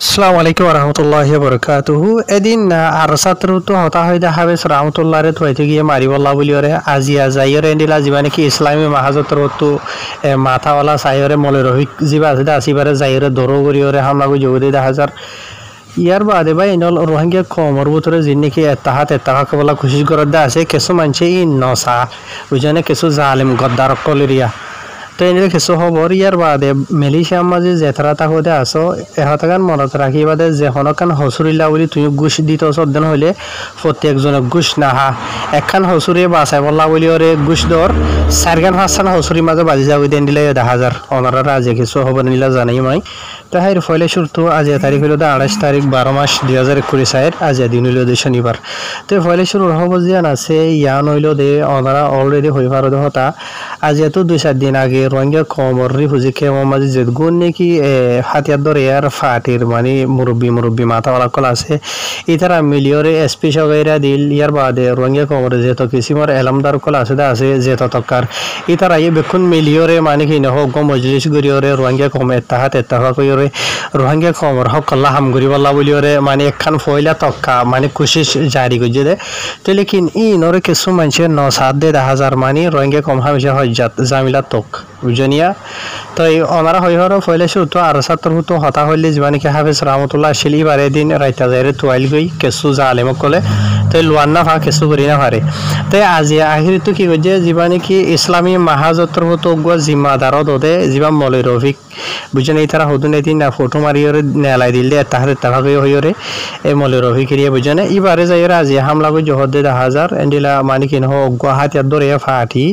আসসালামু আলাইকুম রহমতুল্লাহি বরকাতুহু এদিন আর ছাত্রতো হতা হয় দেখা বেশ রহমতুল্লাহরে থইতে গিয়ে মারিবল্লা বলিওরে আজিয়া যাইরে এন্ডিলা জীবানে কি ইসলামী মাহাজতর তো মাথাওয়ালা সাইরে মলে রহিক জিবা আছে আসিবারে যাইরে দরো করিওরে হামলা কই যোগদে দেখা যার ইয়ার বাদে ভাই এনল রোহিঙ্গা কমর ভিতরে যিনি কি এত্তাহাক বলা কোশিশ করতে আছে কিছু মানুষ ই নসা বুঝানে কিছু জালিম গদ্দার কলেরিয়া তো এনেকে কিছু খবর ইয়ার বাদে মেলিশিয়ার মাঝে জেথরা তাকতে আসো এহতাকান মনত রাখি বাদে যে হনকান হসুরিল্লা বলি তুমি ঘুষ দিত সদ্দন হইলে প্রত্যেকজনে ঘুষ নাহা একখান হসুরি বাসায় বললা বলি ওরে ঘুষ দর চারখান পাঁচখান হসুরির মাঝে বাজি যাবি দেন দিলে 10,000 ওনারা রাজে কিছু খবর নিলা জানাই মাই তাহার ফলে শুরু আজ তারিখ হইল 28 তারিখ 12 মাস 2021 সালের আজ দিন হইল শনিবার তো ফলে শুরু হব জিয়ান আছে ইয়ান হইল দে ওনারা অলরেডি হই পারো হতা আজ এত 2-4 দিন আগে রোহিঙ্গা কমর রিফিউজি কেমন মাঝে যে গুণ নাকি হাতিয়ার ধরে আর ফাটির মানে মুরব্বী মাথাওয়ালা কল আছে ইতারা মিলিয়রে এসপি সগাইরা দিল ইয়ার বাদে রোহিঙ্গা কমর যেত কিসিমর এলামদার কল আছে যে ততকার ইতারা এই বেকুন মিলিয়রে মানে কি নহক মজলিস গরিয়রে রোহিঙ্গা কম এত্তাহা কইরে রোহিঙ্গা কমর হক আল্লাহ হাম গরিবাল্লাহ বলিয়রে মানে একখান ফয়লা তক্কা মানে কোশিশ জারি করছে দে তো লেকিন ই নরে কিছু মানুষের 9,000 মানে রোহিঙ্গা কম হামেশা হজ্জাত জামিলা তক বুঝনিয়া তো ওনারা হই হর ফয়লে শুতো আর ছাত্র হতো হতা হইলে জীবানি কে হাফেজ রহমতুল্লাহ শিলি বারে দিন রাইতা যাইরে তোয়াইল গই কেসু জালেম কলে তো লুয়ান্না ফা কেসু করি না পারে তাই আজি আখিরি তো কি হইছে জীবানি কি ইসলামী মাহাজতর হতো গো জিম্মাদার দদে জীবা মলে রফিক বুঝনি তারা হদুন এদিন না ফটো মারিয়রে নেলাই দিলে তাহারে তাহা কই হইরে এ মলে রফিক এরিয়া বুঝনে ইবারে যাইরে আজি হামলা কই জহদে 10,000 এন্ডিলা মানে কি নহ গুয়াহাটি দরে ফাটি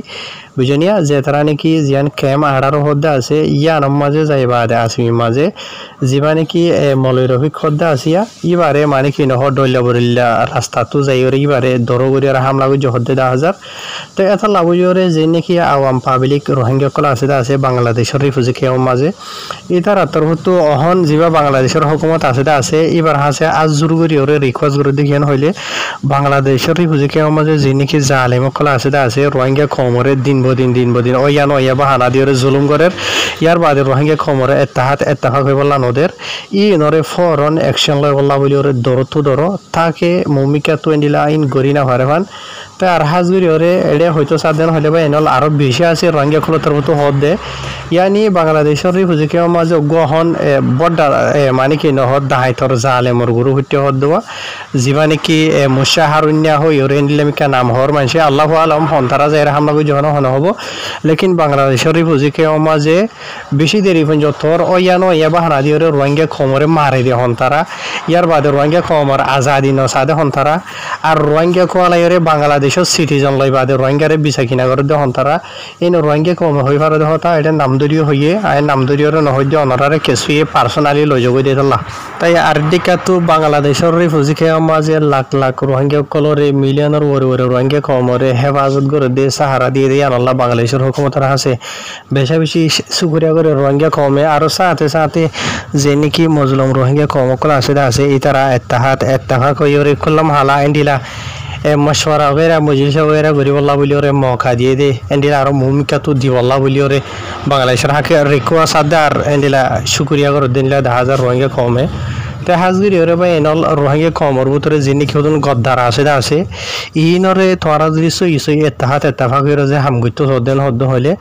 বুঝনিয়া যে তারা নাকি জিয়ান ক্যাম আড়ারো হদ্দা আছে ইয়ান মাঝে যাইবা দে আসমি মাঝে যিবা নাকি মলয় রফিক হদ্দা আসিয়া ইবারে মানে কি নহ ডল্লা বরিল্লা রাস্তা তো যাইরে ইবারে দরগরি আর হামলা কই জহদে 10,000 তো এটা লাগুজরে যে নাকি আওয়াম পাবলিক রোহিঙ্গা কলা আছে বাংলাদেশের রিফিউজি কেমন মাঝে ইতার আতর হতো অহন যিবা বাংলাদেশের হুকুমত আছে ইবার হাসে আজ জোর করি ওরে রিকোয়েস্ট করে দেখিয়ান হইলে বাংলাদেশের রিফিউজি কেমন মাঝে যে নাকি জালেম কলা আছে রোহিঙ্গা কমরে দিন বদিন ওয়ান ওয়া বাহানা দিয়ে জুলুম করে ইয়ার বাদে রোহিঙ্গা কমরে এত্তাহাক হয়ে বললা নদের ই নরে ফরন অ্যাকশন লয় বললা বলি ওরে দরো তাকে মমিকা তো এন্ডিলা আইন গরি না হারে ভান তাই আর হাজগুড়ি ওরে এড়ে হয়তো সাদেন হলে বা এনল আরো বেশি আছে রোহিঙ্গা খোলতার মতো হদ দে ইয়ানি বাংলাদেশের রিফিউজি কেমন মাঝে গহন বড্ডা মানে কি নহদ দাহাইতর জালেমর গুরু হইতে হদ দেওয়া যিবা নাকি মুশাহারুন্যা হই ওরে এন্ডিলামিকা নাম হর মানুষে আল্লাহ আলম হন্তারা যাই হামলা কই যখন হন হব লেকিন বাংলাদেশের রিফিউজি কেমন মাঝে বেশি দেরি পর্যন্ত ওয়ান ওয়া বাহানা দিয়ে রোহিঙ্গা কমরে মারে দিয়ে হন্তারা ইয়ার বাদে রোহিঙ্গা কমর আজাদি নসাদে হন্তারা আর রোহিঙ্গা কোয়ালাইরে বাংলাদেশের সিটিজেন লই বাদে রোহিঙ্গারে বিছা কিনা করে দিয়ে হন্তারা এই রোহিঙ্গা কম হই পারে হতা এটা নামদরিও হইয়ে আয় নামদরিয়র নহই দিয়ে অনারারে কেসুয়ে পার্সোনালি লই যোগ দিয়ে দিলা তাই আর দিকা তো বাংলাদেশের রিফিউজি কেমন মাঝে লাখ রোহিঙ্গা কলরে মিলিয়নের ওরে রোহিঙ্গা কমরে হেফাজত করে দিয়ে সাহারা দিয়ে আল্লাহ বাংলাদেশের হুকুমতের আছে বেশি সুকুরিয়া করে রোহিঙ্গা কমে আরো সাথে যে নাকি মজলুম রোহিঙ্গা কমকল আছে ইতারা এত্তাহা কইরে করলাম হালা এন্ডিলা মশওয়ারা वगैरह মজলিস वगैरह গরিবল্লা বলি ওরে মৌকা দিয়ে দে এন্ডিলা আরো ভূমিকা তো দিবল্লা বলি ওরে বাংলাদেশের হাকে রিকোয়া সাদার এন্ডিলা সুকুরিয়া করে দিনলা 10,000 রোহিঙ্গা কমে তে হাজগিরি ওরে ভাই এনল রোহিঙ্গা কমর ভিতরে যিনি কেউজন গদ্দার আছে ইনরে তোরা যদি সই এত্তাফাক হইরে যে হামগুইতো সদেন হদ্দ হইলে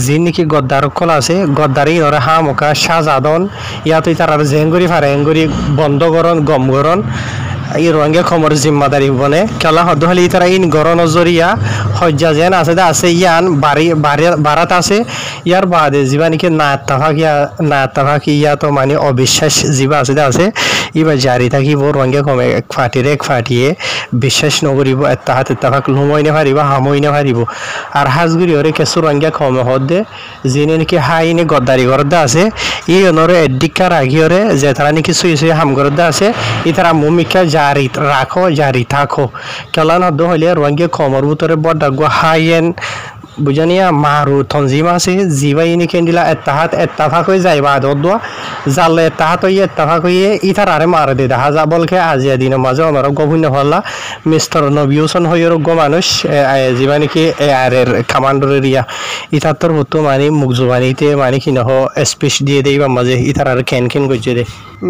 যিনি কি গদ্দার কল আছে গদ্দারি ইনরে হামকা সাজাদন ইয়াতো তার জেঙ্গুরি ফারে এঙ্গুরি বন্ধ করন গম করন এই রোহিঙ্গা কমর জিম্মাদারি বনে খেলা হদ্দ হলে তারা ইন গরন জরিয়া হজ্জা যেন আছে ইয়ান বারাত আছে ইয়ার বাদে যিবা নাকি না এত্তাফাক ইয়া তো মানে অবিশ্বাস যিবা আছে ইবা জারি থাকিব রোহিঙ্গা কমে এক ফাটিয়ে বিশ্বাস নকরিব এত্তাফাক লুমই না পারিব হামই না পারিব আর হাজগুড়ি ওরে কেসু রোহিঙ্গা কমে হদ্দে যিনি নাকি হাইনে গদ্দারি করদা আছে ই অনরে এডিকা রাগিওরে যে তারা নাকি সুই হাম করদা আছে ই তারা মুমিকা জারি থাকো কেলান হদ্দ হইলে রোহিঙ্গা কমর ভিতরে বড় হাইয়েন বুঝানিয়া মারু তনজিম আছে জিবাই ইনি কেন্দিলা এত্তাফাক হয়ে যাইবা দোয়া জালে এত্তাহাত হয়ে এত্তাফাক হয়ে ইথার আরে মারে দে দেখা যা বলকে আজিয়া দিনের মাঝে অনার গভীর হল্লা মিস্টার নবিউসন হয়ে রোগ্য মানুষ জিবা নাকি এর কামান্ডরের ইয়া ইথার হতো মানে মুখ জুবানিতে মানে কি নহ স্পেস দিয়ে দেইবা মাঝে ইথার আর কেন গজে দে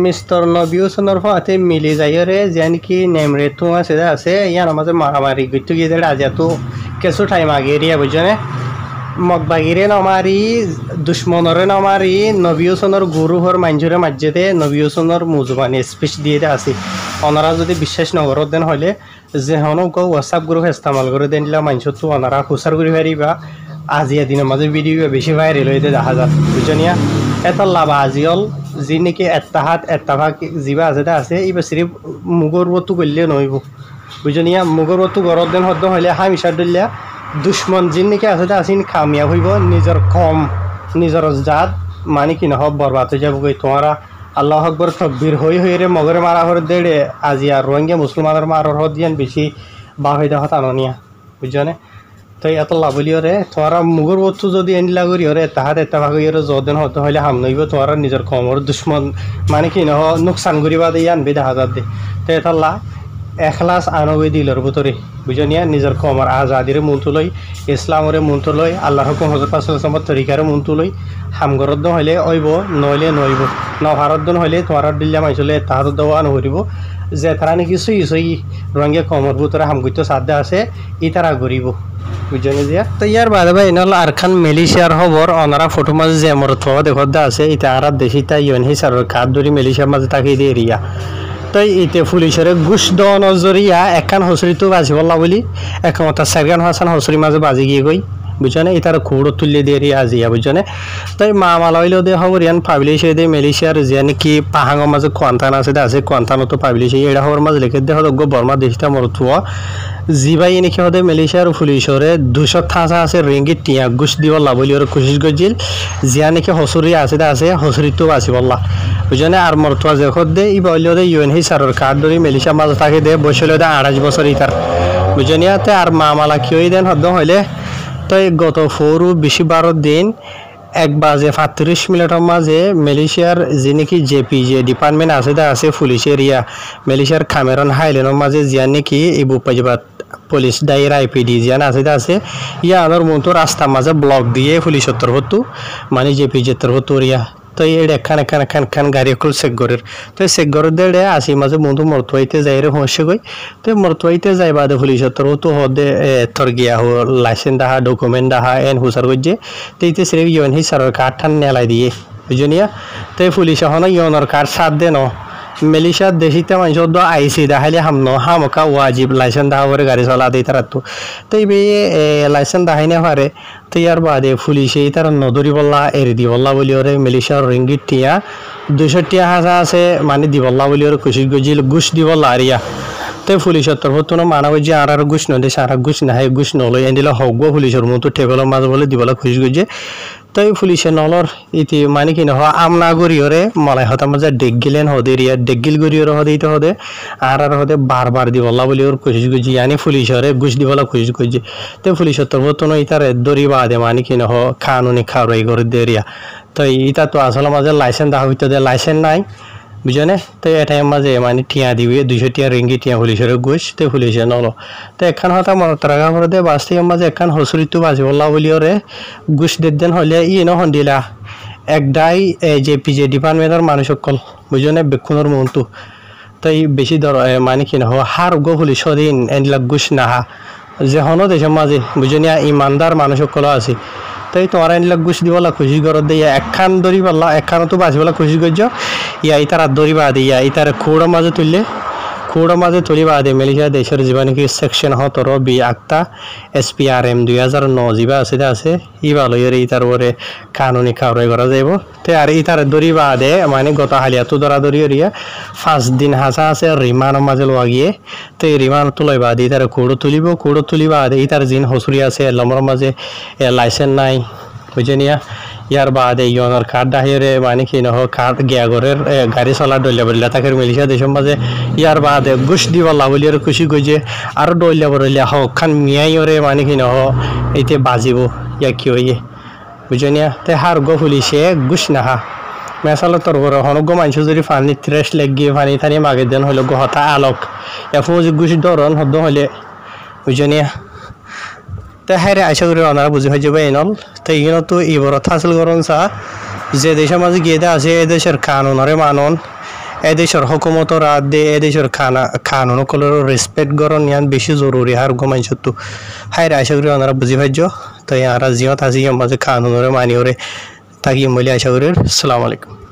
মিস্টার নবিউসনের ফাতে মিলি যাইরে যে নাকি নেমরে তো আছে ইয়ার মাঝে মারামারি গিয়ে গিয়ে আজিয়া তো কিছু টাইম আগে এরিয়া বুঝনে মগবাগিরে নমারি দুশ্মনরে নমারি নবিউসনের গুরু হর মাঞ্জুরে মাজ্জেদে নবিউসনের মুজবানি স্পিচ দিয়ে আছে ওনারা যদি বিশ্বাস নগরত দেন হলে যে হন হোয়াটসঅ্যাপ গ্রুপ ইস্তেমাল করে দেন দিলা মানুষ তো ওনারা খুচার করে পারিবা আজিয়া দিনের মাঝে ভিডিও বেশি ভাইরাল হইতে দেখা যায় বুঝনিয়া এত লাভ আজিল যি নাকি এত্তাফাক যিবা আছে এইবার সিরিফ মুগর বতু করলে নইব বুঝনিয়া মুগর বতু গরত দেন হদ্দ হলে হামিশার দিল্লা দুশ্মন যিন নাকি আছে আসিন কামিয়াব হইব নিজের কম নিজের জাত মানে কি নহব বরবাদ হয়ে যাব তোমারা আল্লাহ আকবর তকবীর হই রে মগরে মারা হরে দেড়ে আজি আর রোহিঙ্গা মুসলমানের মারার হদ দিয়ান বেশি বা হয়ে দেখা টাননিয়া বুঝছনে তো এত লাভলিও রে তোমারা মুগর বস্তু যদি এনলা করি হরে তাহাত এটা ভাগ হইরে যদিন হতে হলে হাম নইব তোমারা নিজের কমর দুশ্মন মানে কি নহ নোকসান করিবা দিয়ে আনবি দেখা যাত দে তো এটা লা এখলাস আনবই দিলর ভিতরে বুঝনিয়া নিজের কমর আজাদিরে মনটো লই ইসলামরে মনটো লই আল্লাহর হুকুম হযরত সাল্লাল্লাহু তরিকারে মনটো লই হামগরদ হইলে অইব নইলে নইব ন ভারতদন হইলে তোমার দিল্লা মাইছলে তাহার দেওয়া নহরিব যে তারা নাকি সই রঙে কমর ভিতরে হামগইতো সাধ্যে আছে ই তারা গরিব বুঝনি দিয়া তো ইয়ার বাদে ভাই নল আরখান মালয়েশিয়ার খবর ওনারা ফটো মাঝে যে মর থোয়া দেখত আছে ইতা আর দেশিতা ইয়ন হিসার কাদ ধরি মালয়েশিয়ার মাঝে তাকে দিয়ে এরিয়া তাই ইতে পুলিশের ঘুষ দেওয়া নজরিয়া একখান হসরিতো বাজি বললা বলি একমতা সারগান হাসান হসরি মাঝে বাজি গিয়ে গই বুঝনে ইতার খুঁড়ো তুললে দিয়ে আজিয়া বুঝনে তাই মা মালাইলেও দে খবর ইয়ান পাবলিশে দে মালয়েশিয়ার যে নাকি পাহাঙের মাঝে কোয়ান্তান আছে কোয়ান্তানতো পাবলিশে এটা খবর মাঝে লিখে দে হদ বর্মা দেশটা মরতুয়া জিবাই নাকি হদে মালয়েশিয়ার পুলিশরে 200 থাঁচা আছে রেঙ্গি টিয়া ঘুষ দিব লাভলি ওর কোশিশ গজিল জিয়া নাকি হসরি আছে হসরিতো বাজি বললা বুঝনে আর মরতুয়া যে খদ দে ই বলিও দে ইউএন হিসারের কার্ড ধরি মালয়েশিয়ার মাঝে থাকে দে বসলে দে 28 বছর ইতার বুঝনিয়াতে আর মা মালা কিই দেন হদ হইলে তো গত 12 দিন 1:35 মাঝে মালয়েশিয়ার যে নাকি জেপিজে ডিপার্টমেন্ট আছে পুলিশের ইয়া মালয়েশিয়ার কামেরন হাইল্যান্ডের মাঝে জিয়া নাকি এই বুপাইবাদ পুলিশ দায়রা আইপিডি জিয়ান আছে ইয়া আনার মতো রাস্তার মাঝে ব্লক দিয়ে পুলিশের তরফতো মানে জেপিজের তরফতো ইয়া তো এই এখান গাড়ি খুল চেকগরের তো চেকগরের দেড়ে আসি মাঝে বন্ধু মরতুয়াইতে যাই রে হসে গই তো মরতুয়াইতে যাই বাদে পুলিশের তো হদে থর গিয়া হো লাইসেন্স দাহা ডকুমেন্ট দাহা এন হুসার গজ্জে তো ইতে সিরিফ ইয়ন হিসারের কার্ড ঠান নেলাই দিয়ে বুঝনিয়া তো পুলিশ এখন ইয়নের কার্ড সাথ দে ন মালয়েশিয়ার দেশিতে মানুষ আইসি দেখাইলে হামকা ওয়াজিব লাইসেন্স দেখা করে গাড়ি চলা দিয়ে তারা তো এই লাইসেন্স দেখাই না পারে তো ইয়ার বাদে পুলিশে তারা নদরি বললা এরি দি বললা বলি ওরে মালয়েশিয়ার রিঙ্গিত টিয়া 200 টিয়া হাজা আছে মানে দি বললা বলি ওরে খুশি গজিল ঘুষ দি বললা আরিয়া তো পুলিশের তরফ মানা গজি আর ঘুষ নদে সারা ঘুষ নাহে ঘুষ নলই এদিলে হক পুলিশের মতো টেবলের মাঝে বলে দিবলা খুশি গজে তো পুলিশে নলর ইতি মানে কি নহ আমনা গরিয়রে মলাই হতা মাঝে ডেগিলেন হদে রিয়া ডেগিল গরিয়র হদেইতে হদে আর হদে বারবার দিবলা বলি ওর খুশি গুজি আনি পুলিশরে ঘুষ দিবলা খুশি গুজি তো পুলিশের তরফ ইতার দরি বাদে মানে কি নহ কানুনি খাওয়াই করে দেরিয়া তো ইতা তো আসলে মাঝে লাইসেন্স দেখা হইতে দে লাইসেন্স নাই বুঝনে তো এটাই মাঝে মানে টিয়া দিবি 200 টিয়া রিঙ্গি টিয়া পুলিশের ঘুষ তো পুলিশে নলো তো এখান হতা মরতরাগা করে দে বাস্তি মাঝে এখান হসরিতো বাজি বললা বলি ওরে ঘুষ দেন হলে ই নহন দিলা একদাই জেপিজে ডিপার্টমেন্টের মানুষ সকল বুঝনে বেক্ষণের মনটো তাই বেশি দর মানে কি নহ হার গো পুলিশ দিন এনলা ঘুষ নাহা যে হন দেশের মাঝে বুঝনিয়া ইমানদার মানুষ সকল আছে তাই তোমার এনলা ঘুষ দিবলা খুশি করত দিয়ে একখান দড়ি পারলা একখানতো বাঁচিবলা খুশি করছ ইয়া ইতার দড়ি বাদে ইয়া ইতার খৌড়ের মাঝে তুলি বাদে মালয়েশিয়া দেশের যা নাকি সেকশন 17 বি আক্তা SPRM 2009 যা আছে ই ভালো ইতার ওরে কানুনি খাওয়াই করা যাইব তো আর ইতার দড়ি বাদে মানে গত হালিয়াতো ধরা দড়ি এরিয়া 5 দিন হাসা আছে রিমানের মাঝে লোয়া গিয়ে তো এই রিমান তুলাই বাদে ইতার খৌড় তুলি বাদে ইতার জিন হসুরি আছে লমর মাঝে লাইসেন্স নাই বুঝেনিয়া ইয়ার বাদে ইয়নর কার্ড দাহিরে মানে কি নহ কার্ড গিয়াগরের গাড়ি চলা ডলিয়া বলিয়া তাকে মিলিশিয়া দেশের মাঝে ইয়ার বাদে ঘুষ দিবলা বলি আর খুশি গজে আর ডলিয়া বলিয়া হোক খান মিয়াইরে মানে কি নহ এইতে বাজিব ইয়া কি হইয়ে বুঝেনিয়া তে হার গো পুলিশে ঘুষ নাহা মেসালো তোর বড় হনগো মানুষ যদি পানি ত্রেস লেগিয়ে পানি থানি মাগে দেন হইল গো হতা আলোক এখন ঘুষ ধরন হদ্দ হলে বুঝেনিয়া তে হ্যাঁ আশা করি ওনারা বুঝে হয়ে যাবে এনল তো ইনো তো এবার হাসিল করুন চা যে দেশের মাঝে গিয়ে আছে এ দেশের কানুনরে মানুন এ দেশের হকুমতর রাত দিয়ে এ দেশের কানুন কলের রেসপেক্ট করন ইয়ান বেশি জরুরি আর গোমাইছ তো হ্যাঁ আশা করি ওনারা বুঝে ভাজ্য তো ইয়ারা জিয়ত আছে মাঝে কানুনরে মানিওরে তাকি বলে আশা করি আসসালামু আলাইকুম